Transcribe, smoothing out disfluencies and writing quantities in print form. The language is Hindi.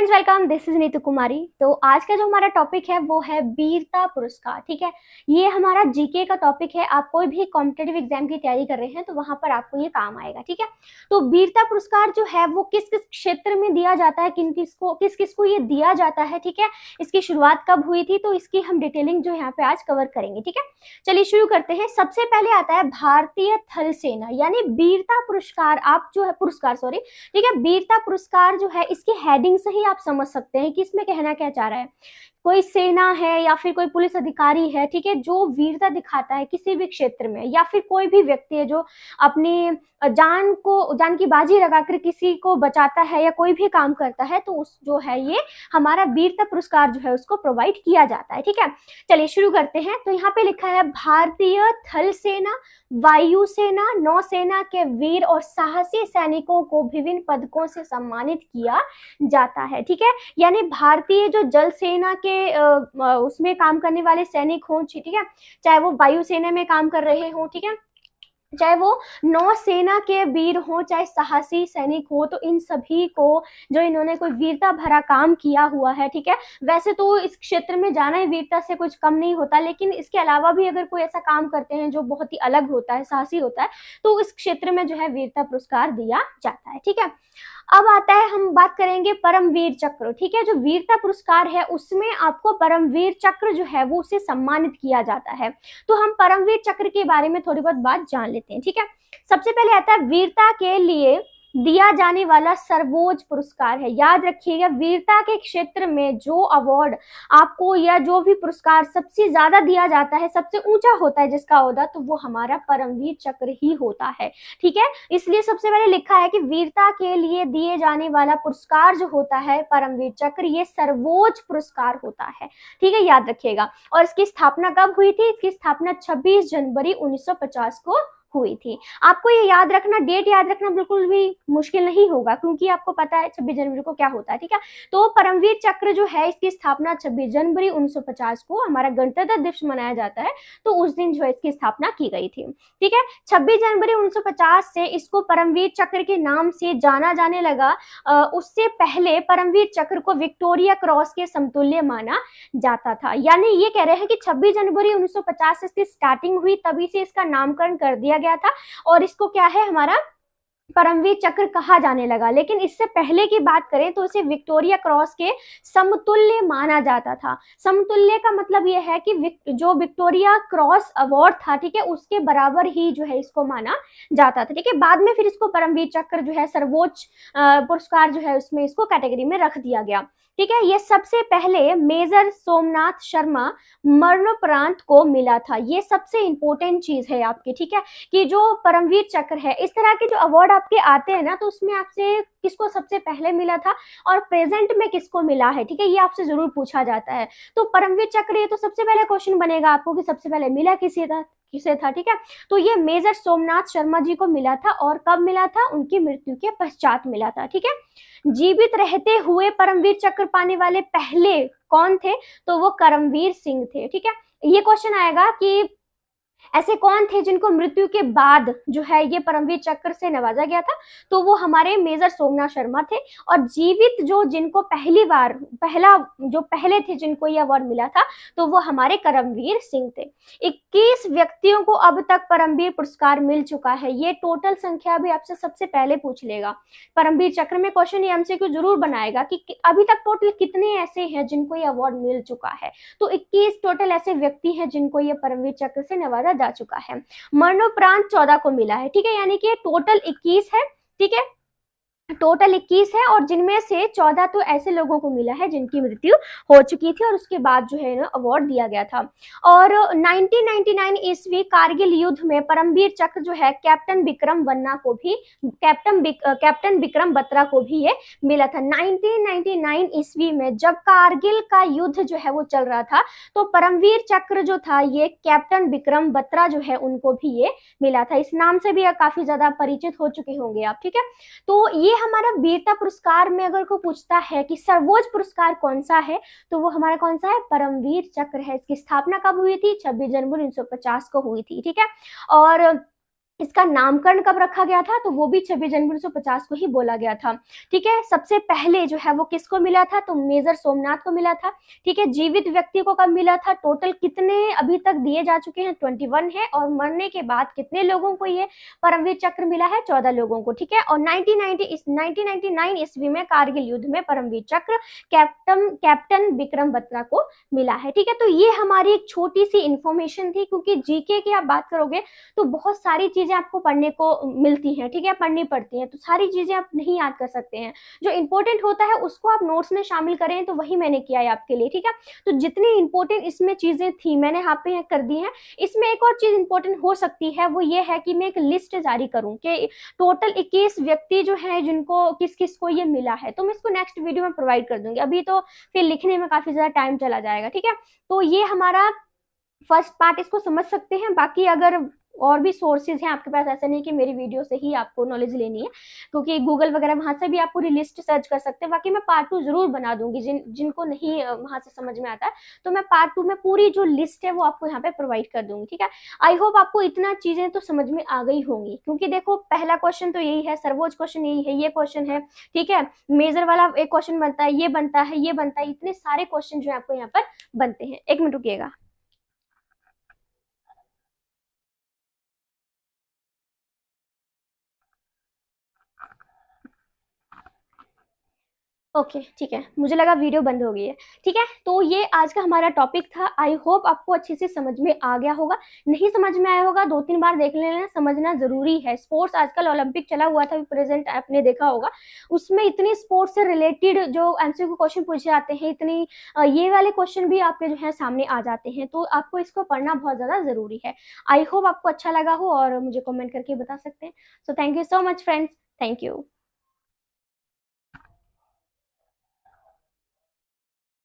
Friends, welcome. This is Neetu Kumari. तो आज का जो हमारा टॉपिक है वो है वीरता पुरस्कार। ठीक है, ये हमारा जीके का टॉपिक है। आप कोई भी कॉम्पिटेटिव एग्जाम की तैयारी कर रहे हैं तो वहां पर आपको ये काम आएगा। ठीक है, तो वीरता पुरस्कार जो है वो किस किस क्षेत्र में दिया जाता है, किस किस को ये दिया जाता है, ठीक है, इसकी शुरुआत कब हुई थी, तो इसकी हम डिटेलिंग जो यहाँ पे आज कवर करेंगे। ठीक है, चलिए शुरू करते हैं। सबसे पहले आता है भारतीय थल सेना, यानी वीरता पुरस्कार। आप जो है पुरस्कार, सॉरी, ठीक है, वीरता पुरस्कार जो है इसकी हेडिंग से ही आप समझ सकते हैं कि इसमें कहना क्या चाह रहा है। कोई सेना है या फिर कोई पुलिस अधिकारी है, ठीक है, जो वीरता दिखाता है किसी भी क्षेत्र में, या फिर कोई भी व्यक्ति है जो अपनी जान की बाजी लगाकर किसी को बचाता है या कोई भी काम करता है, तो उस जो है ये हमारा वीरता पुरस्कार जो है उसको प्रोवाइड किया जाता है। ठीक है, चलिए शुरू करते हैं। तो यहाँ पे लिखा है भारतीय थल सेना, वायुसेना, नौसेना के वीर और साहसी सैनिकों को विभिन्न पदकों से सम्मानित किया जाता है। ठीक है, यानी भारतीय जो जल सेना के उसमें काम करने वाले सैनिक हों, ठीक है, चाहे वो वायुसेना में काम कर रहे हों, ठीक है, चाहे वो नौसेना के वीर हो, चाहे साहसी सैनिक हो, तो इन सभी को जो इन्होंने कोई वीरता भरा काम किया हुआ है, ठीक है, वैसे तो इस क्षेत्र में जाना ही वीरता से कुछ कम नहीं होता, लेकिन इसके अलावा भी अगर कोई ऐसा काम करते हैं जो बहुत ही अलग होता है, साहसी होता है, तो इस क्षेत्र में जो है वीरता पुरस्कार दिया जाता है। ठीक है, अब आता है, हम बात करेंगे परमवीर चक्र। ठीक है, जो वीरता पुरस्कार है उसमें आपको परमवीर चक्र जो है वो उसे सम्मानित किया जाता है। तो हम परमवीर चक्र के बारे में थोड़ी बहुत बात जान लेते हैं। ठीक है, सबसे पहले आता है वीरता के लिए दिया जाने वाला सर्वोच्च पुरस्कार है। याद रखिएगा, वीरता के क्षेत्र में जो अवार्ड आपको या जो भी पुरस्कार सबसे ज्यादा दिया जाता है, सबसे ऊंचा होता है जिसका ओहदा, तो वो हमारा परमवीर चक्र ही होता है। ठीक है, इसलिए सबसे पहले लिखा है कि वीरता के लिए दिए जाने वाला पुरस्कार जो होता है परमवीर चक्र, ये सर्वोच्च पुरस्कार होता है। ठीक है, याद रखिएगा। और इसकी स्थापना कब हुई थी? इसकी स्थापना 26 जनवरी 1950 को हुई थी। आपको ये याद रखना, डेट याद रखना बिल्कुल भी मुश्किल नहीं होगा, क्योंकि आपको पता है 26 जनवरी को क्या होता है। ठीक है, तो परमवीर चक्र जो है इसकी स्थापना 26 जनवरी 1950 को, हमारा गणतंत्र दिवस मनाया जाता है, तो उस दिन जो है इसकी स्थापना की गई थी। ठीक है, 26 जनवरी 1950 से इसको परमवीर चक्र के नाम से जाना जाने लगा। उससे पहले परमवीर चक्र को विक्टोरिया क्रॉस के समतुल्य माना जाता था। यानी ये कह रहे हैं कि 26 जनवरी 1950 से इसकी स्टार्टिंग हुई, तभी से इसका नामकरण कर दिया गया था और इसको क्या है, हमारा परमवीर चक्र कहा जाने लगा। लेकिन इससे पहले की बात करें तो इसे विक्टोरिया क्रॉस के समतुल्य माना जाता था। समतुल्य का मतलब यह है कि जो विक्टोरिया क्रॉस अवार्ड था, ठीक है, उसके बराबर ही जो है इसको माना जाता था। ठीक है, बाद में फिर इसको परमवीर चक्र जो है सर्वोच्च पुरस्कार जो है उसमें इसको कैटेगरी में रख दिया गया। ठीक है, ये सबसे पहले मेजर सोमनाथ शर्मा मरणोपरांत को मिला था। ये सबसे इंपॉर्टेंट चीज है आपकी। ठीक है, कि जो परमवीर चक्र है, इस तरह के जो अवार्ड आपके आते हैं ना, तो उसमें आपसे किसको सबसे पहले मिला था और प्रेजेंट में किसको मिला है, ठीक है, ये आपसे जरूर पूछा जाता है। तो परमवीर चक्र, ये तो सबसे पहले क्वेश्चन बनेगा आपको कि सबसे पहले मिला किसे था। ठीक है, तो ये मेजर सोमनाथ शर्मा जी को मिला था। और कब मिला था? उनकी मृत्यु के पश्चात मिला था। ठीक है, जीवित रहते हुए परमवीर चक्र पाने वाले पहले कौन थे? तो वो करमवीर सिंह थे। ठीक है, ये क्वेश्चन आएगा कि ऐसे कौन थे जिनको मृत्यु के बाद जो है ये परमवीर चक्र से नवाजा गया था? तो वो हमारे मेजर सोमनाथ शर्मा थे। और जीवित जो जिनको पहले थे जिनको ये अवार्ड मिला था, तो वो हमारे करमवीर सिंह थे। 21 व्यक्तियों को अब तक परमवीर पुरस्कार मिल चुका है। ये टोटल संख्या भी आपसे सबसे पहले पूछ लेगा परमवीर चक्र में। क्वेश्चन ये एमसीक्यू जरूर बनाएगा कि अभी तक टोटल कितने ऐसे हैं जिनको ये अवार्ड मिल चुका है। तो 21 टोटल ऐसे व्यक्ति हैं जिनको ये परमवीर चक्र से नवाजा जा चुका है। मरणोपरांत 14 को मिला है। ठीक है, यानी कि टोटल 21 है। ठीक है, टोटल 21 है और जिनमें से 14 तो ऐसे लोगों को मिला है जिनकी मृत्यु हो चुकी थी और उसके बाद जो है ना अवार्ड दिया गया था। और 1999 ईस्वी कारगिल युद्ध में परमवीर चक्र जो है कैप्टन विक्रम बत्रा को भी ये मिला था। 1999 ईस्वी में जब कारगिल का युद्ध जो है वो चल रहा था, तो परमवीर चक्र जो था ये कैप्टन विक्रम बत्रा जो है उनको भी ये मिला था। इस नाम से भी काफी ज्यादा परिचित हो चुके होंगे आप। ठीक है, तो ये हमारा वीरता पुरस्कार में अगर कोई पूछता है कि सर्वोच्च पुरस्कार कौन सा है, तो वो हमारा कौन सा है? परमवीर चक्र है। इसकी स्थापना कब हुई थी? 26 जनवरी 1950 को हुई थी। ठीक है, और इसका नामकरण कब रखा गया था, तो वो भी 26 जनवरी 1950 को ही बोला गया था। ठीक है, सबसे पहले जो है वो किसको मिला था, तो मेजर सोमनाथ को मिला था। ठीक है, जीवित व्यक्ति को कब मिला था, टोटल कितने अभी तक दिए जा चुके हैं, 21 है, और मरने के बाद कितने लोगों को ये परमवीर चक्र मिला है, 14 लोगों को। ठीक है, और 1999 ईस्वी में कारगिल युद्ध में परमवीर चक्र कैप्टन विक्रम बत्रा को मिला है। ठीक है, तो ये हमारी एक छोटी सी इंफॉर्मेशन थी, क्योंकि जीके की आप बात करोगे तो बहुत सारी चीजें आपको पढ़ने को मिलती हैं। ठीक है, पढ़नी पड़ती हैं, तो सारी चीजें आप नहीं याद कर सकते हैं। जो इंपॉर्टेंट होता है उसको आप नोट्स में शामिल करें, तो वही मैंने किया है आपके लिए। ठीक है, तो जितनी इंपॉर्टेंट इसमें चीजें थी मैंने यहाँ पे कर दी हैं। इसमें एक और चीज इंपॉर्टेंट हो सकती है, वो ये है कि मैं एक लिस्ट जारी करूं कि टोटल 21 व्यक्ति जो है जिनको किस किस को ये मिला है, तो मैं इसको नेक्स्ट वीडियो में प्रोवाइड कर दूंगी। अभी तो फिर लिखने में काफी ज्यादा टाइम चला जाएगा। ठीक है, तो ये हमारा फर्स्ट पार्ट, इसको समझ सकते हैं। बाकी अगर और भी सोर्सेज हैं आपके पास, ऐसा नहीं कि मेरी वीडियो से ही आपको नॉलेज लेनी है, क्योंकि गूगल वगैरह वहां से भी आप पूरी लिस्ट सर्च कर सकते हैं। बाकी मैं पार्ट 2 जरूर बना दूंगी, जिनको नहीं वहां से समझ में आता है, तो मैं पार्ट 2 में पूरी जो लिस्ट है वो आपको यहाँ पे प्रोवाइड कर दूंगी। ठीक है, आई होप आपको इतना चीजें तो समझ में आ गई होंगी, क्योंकि देखो पहला क्वेश्चन तो यही है, सर्वोच्च क्वेश्चन यही है, ये क्वेश्चन है। ठीक है, मेजर वाला एक क्वेश्चन बनता है, ये बनता है, ये बनता है, इतने सारे क्वेश्चन जो है आपको यहाँ पर बनते हैं। एक मिनट रुकिएगा। ओके, ठीक है, मुझे लगा वीडियो बंद हो गई है। ठीक है, तो ये आज का हमारा टॉपिक था। आई होप आपको अच्छे से समझ में आ गया होगा। नहीं समझ में आया होगा, 2-3 बार देख लेना, समझना जरूरी है। स्पोर्ट्स आजकल ओलंपिक चला हुआ था प्रेजेंट, आपने देखा होगा, उसमें इतने स्पोर्ट्स से रिलेटेड जो एमसीक्यू क्वेश्चन पूछे जाते हैं, इतनी ये वाले क्वेश्चन भी आपके जो है सामने आ जाते हैं, तो आपको इसको पढ़ना बहुत ज्यादा जरूरी है। आई होप आपको अच्छा लगा हो, और मुझे कॉमेंट करके बता सकते हैं। So thank you so much friends, thank you.